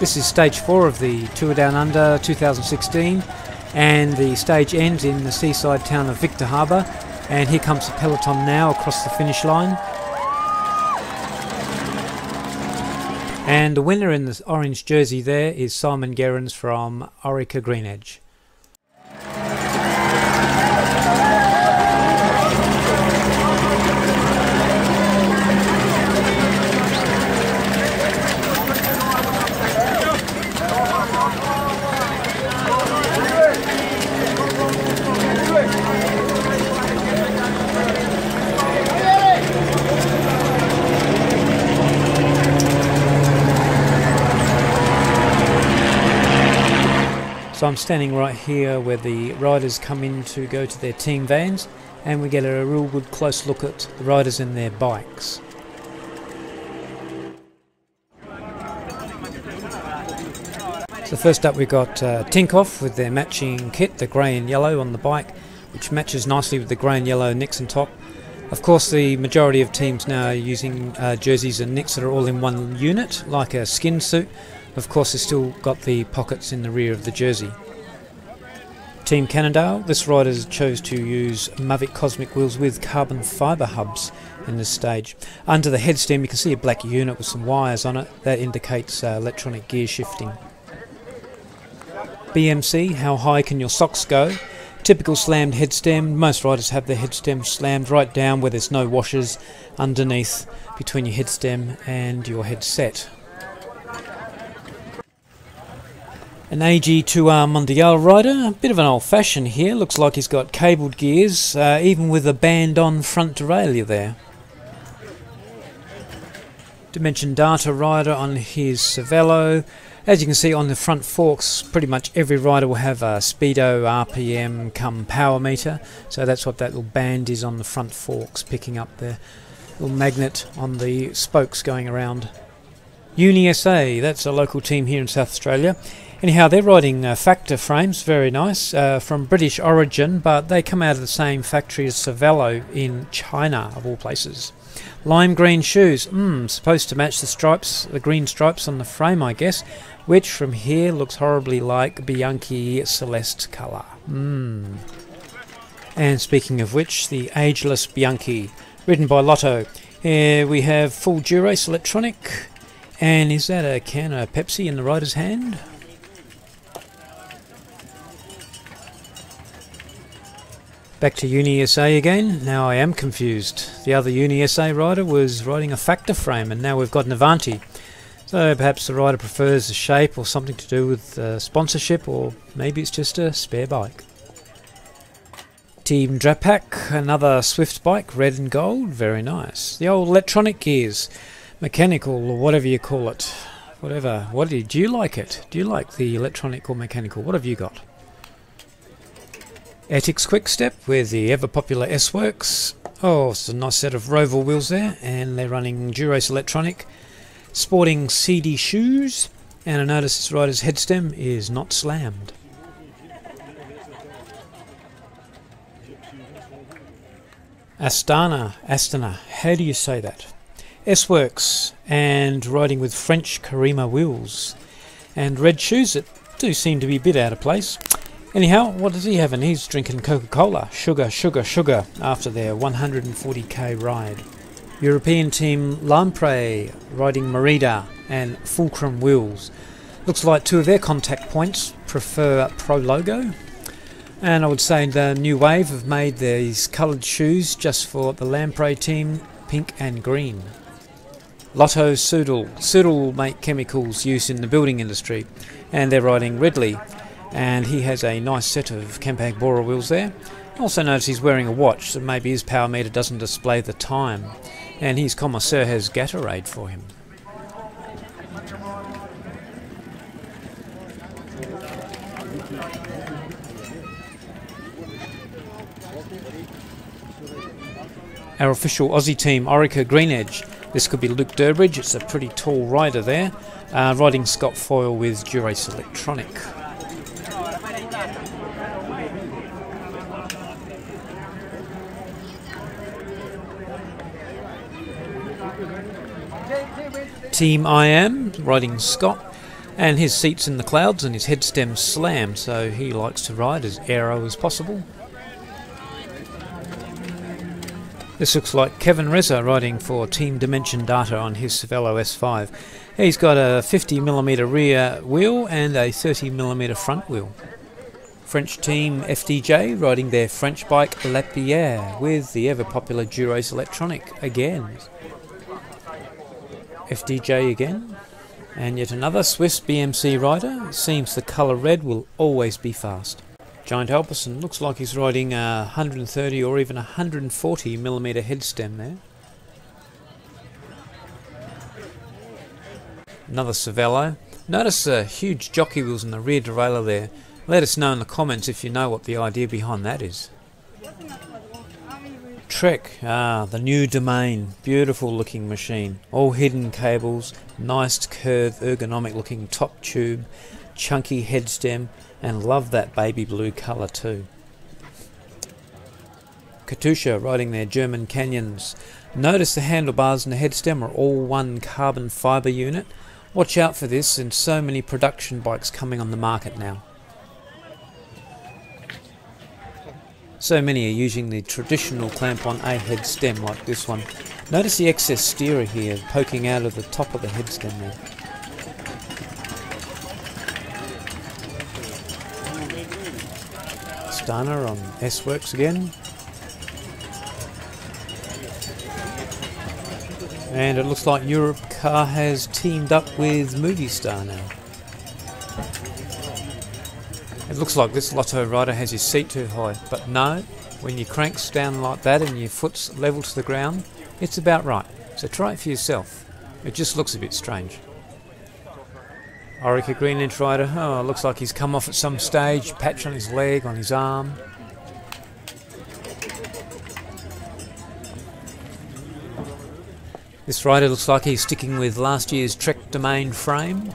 This is stage 4 of the Tour Down Under 2016, and the stage ends in the seaside town of Victor Harbor, and here comes the peloton now across the finish line. And the winner in the orange jersey there is Simon Gerrans from Orica Greenedge. So I'm standing right here where the riders come in to go to their team vans, and we get a real good close look at the riders and their bikes. So first up we've got Tinkoff with their matching kit, the grey and yellow on the bike, which matches nicely with the grey and yellow Nixon top. Of course, the majority of teams now are using jerseys and nicks that are all in one unit, like a skin suit. Of course, it's still got the pockets in the rear of the jersey. Team Cannondale, this rider chose to use Mavic Cosmic wheels with carbon fibre hubs in this stage. Under the head stem you can see a black unit with some wires on it. That indicates electronic gear shifting. BMC, how high can your socks go? Typical slammed head stem. Most riders have their head stem slammed right down where there's no washers underneath between your head stem and your headset. An AG2R Mondial rider, a bit of an old fashioned here, looks like he's got cabled gears, even with a band on front derailleur there. Dimension Data rider on his Cervelo. As you can see on the front forks, pretty much every rider will have a Speedo, RPM, come power meter, so that's what that little band is on the front forks, picking up the little magnet on the spokes going around. UniSA, that's a local team here in South Australia. Anyhow, they're riding Factor frames, very nice, from British origin, but they come out of the same factory as Cervelo in China, of all places. Lime green shoes, supposed to match the stripes, the green stripes on the frame, I guess, which from here looks horribly like Bianchi Celeste colour. And speaking of which, the ageless Bianchi, ridden by Lotto. Here we have full Durace electronic, and is that a can of Pepsi in the rider's hand? Back to UniSA again. Now I am confused. The other UniSA rider was riding a Factor frame, and now we've got an Avanti. So perhaps the rider prefers the shape or something to do with sponsorship, or maybe it's just a spare bike. Team Drapac, another Swift bike, red and gold, very nice. The old electronic gears, mechanical or whatever you call it. Whatever. Do you like it? Do you like the electronic or mechanical? What have you got? Etix Quickstep with the ever popular S-Works. Oh, it's a nice set of Roval wheels there, and they're running Durace electronic. Sporting CD shoes, and I notice this rider's head stem is not slammed. Astana, how do you say that? S-Works, and riding with French Karima wheels. And red shoes that do seem to be a bit out of place. Anyhow, what does he have? And he's drinking Coca-Cola. Sugar, sugar, sugar, after their 140k ride. European team Lampre riding Merida and Fulcrum wheels. Looks like two of their contact points prefer Pro Logo. And I would say the New Wave have made these coloured shoes just for the Lampre team, pink and green. Lotto Sudal. Sudal make chemicals used in the building industry, and they're riding Ridley. And he has a nice set of Campag Bora wheels there. Also notice he's wearing a watch, so maybe his power meter doesn't display the time. And his connoisseur has Gatorade for him. Our official Aussie team, Orica Greenedge. This could be Luke Durbridge, it's a pretty tall rider there. Riding Scott Foyle with Durace electronic. Team I Am, riding Scott. And his seat's in the clouds and his head stem's slammed, so he likes to ride as aero as possible. This looks like Kevin Reza riding for Team Dimension Data on his Cervelo S5. He's got a 50mm rear wheel and a 30mm front wheel. French team FDJ riding their French bike Lapierre with the ever popular Duro-Ace Electronic again. FDJ again. And yet another Swiss BMC rider. It seems the colour red will always be fast. Giant Alpecin looks like he's riding a 130 or even 140mm head stem there. Another Cervelo. Notice the huge jockey wheels in the rear derailleur there. Let us know in the comments if you know what the idea behind that is. Trek, the new Domain, beautiful looking machine, all hidden cables, nice curved ergonomic looking top tube, chunky head stem, and love that baby blue colour too. Katusha riding their German Canyons. Notice the handlebars and the head stem are all one carbon fibre unit. Watch out for this, and so many production bikes coming on the market now. So many are using the traditional clamp-on A head stem like this one. Notice the excess steerer here poking out of the top of the head stem there. Stana on S-Works again. And it looks like Europcar has teamed up with Movistar now. It looks like this Lotto rider has his seat too high, but no, when your crank's down like that and your foot's level to the ground, it's about right. So try it for yourself. It just looks a bit strange. Orica Greenland rider, oh, looks like he's come off at some stage, patch on his leg, on his arm. This rider looks like he's sticking with last year's Trek Domain frame.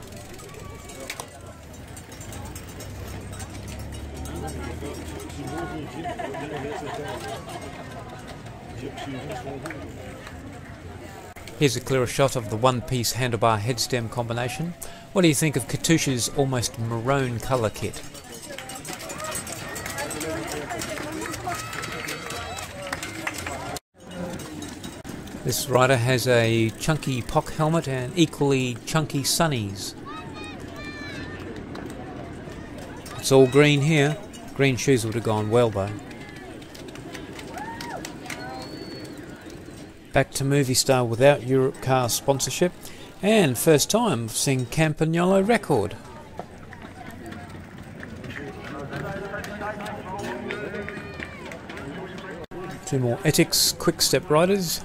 Here's a clearer shot of the one-piece handlebar head stem combination. What do you think of Katusha's almost maroon colour kit? This rider has a chunky POC helmet and equally chunky sunnies. It's all green here. Green shoes would have gone well though. Back to Movistar without Europcar sponsorship, and first time seeing Campagnolo record. Two more Etix quick step riders.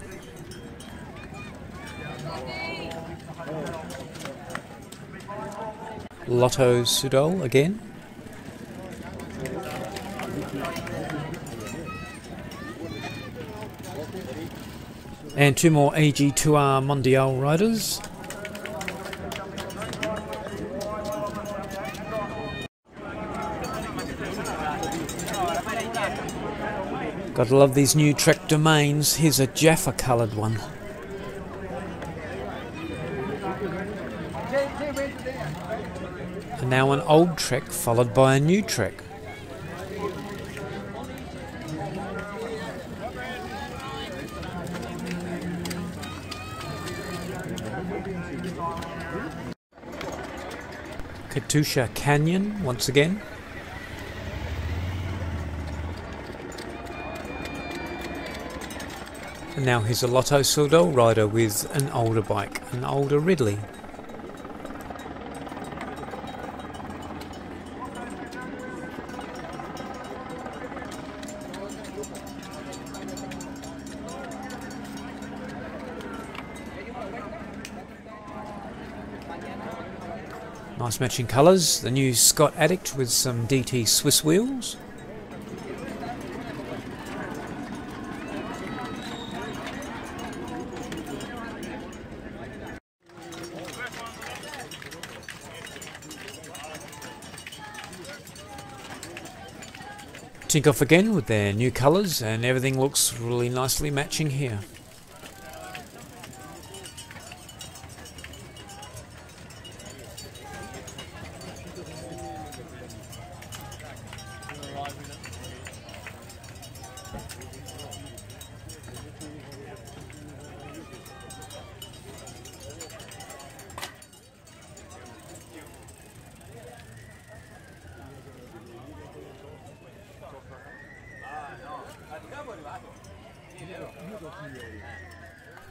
Lotto Sudol again. And two more AG2R Mondial riders. Gotta love these new Trek Domains. Here's a Jaffa coloured one. And now an old Trek followed by a new Trek. Katusha Canyon once again. And now here's a Lotto Sudol rider with an older bike, an older Ridley. Nice matching colours. The new Scott Addict with some DT Swiss wheels. Tinkoff again with their new colours, and everything looks really nicely matching here.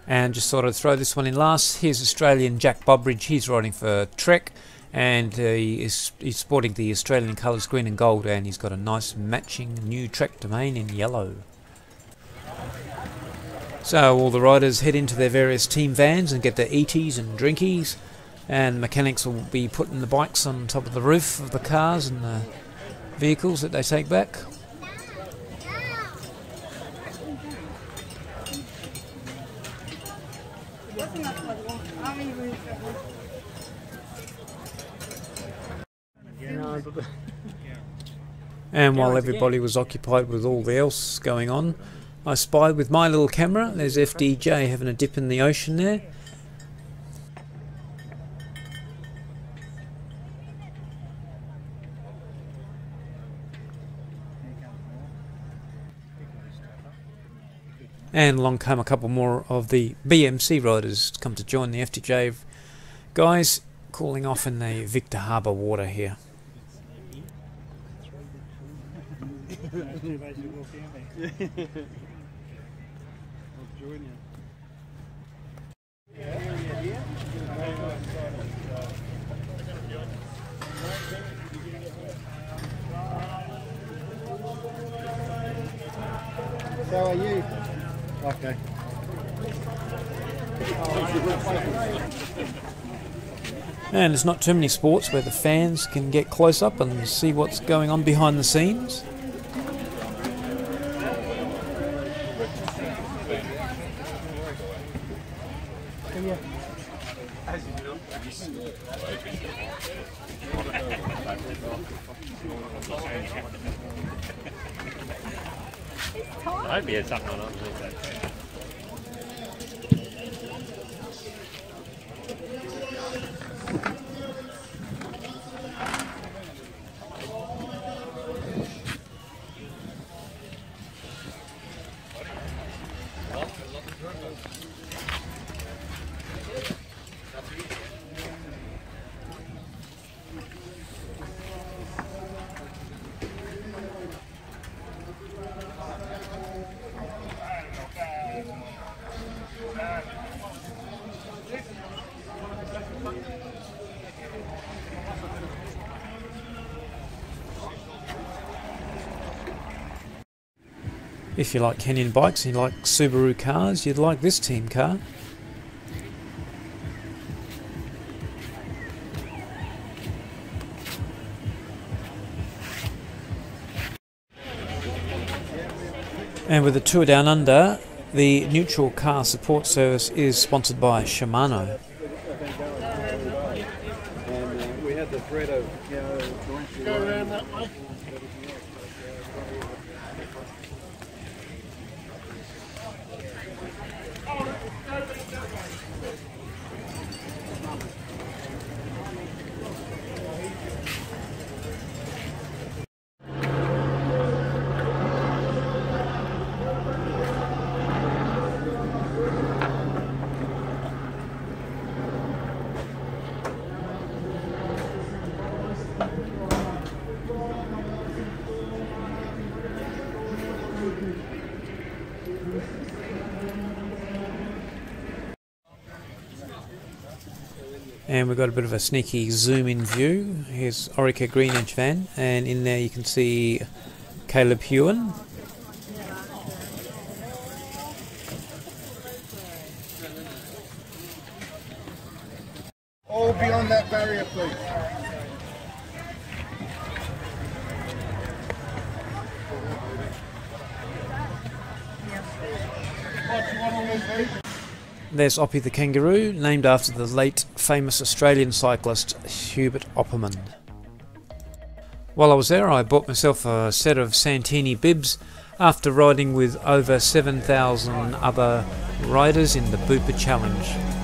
And just thought I'd throw this one in last. Here's Australian Jack Bobridge. He's riding for Trek, and he's sporting the Australian colours green and gold, and he's got a nice matching new Trek domain in yellow. So all the riders head into their various team vans and get their eaties and drinkies, and the mechanics will be putting the bikes on top of the roof of the cars and the vehicles that they take back. And while everybody was occupied with all else going on, I spied with my little camera, there's FDJ having a dip in the ocean there. And along come a couple more of the BMC riders come to join the FDJ guys, cooling off in the Victor Harbour water here. How are you? Okay. And there's not too many sports where the fans can get close up and see what's going on behind the scenes. I hope he had something on it. If you like Kenyan bikes and you like Subaru cars, you'd like this team car. And with the Tour Down Under, the Neutral Car Support Service is sponsored by Shimano. And we had the threat of, go around that way. And we've got a bit of a sneaky zoom in view. Here's Orica Green Edge van, and in there you can see Caleb Hewen. All beyond that barrier, please. There's Oppie the kangaroo, named after the late famous Australian cyclist Hubert Opperman. While I was there, I bought myself a set of Santini bibs after riding with over 7,000 other riders in the Bupa Challenge.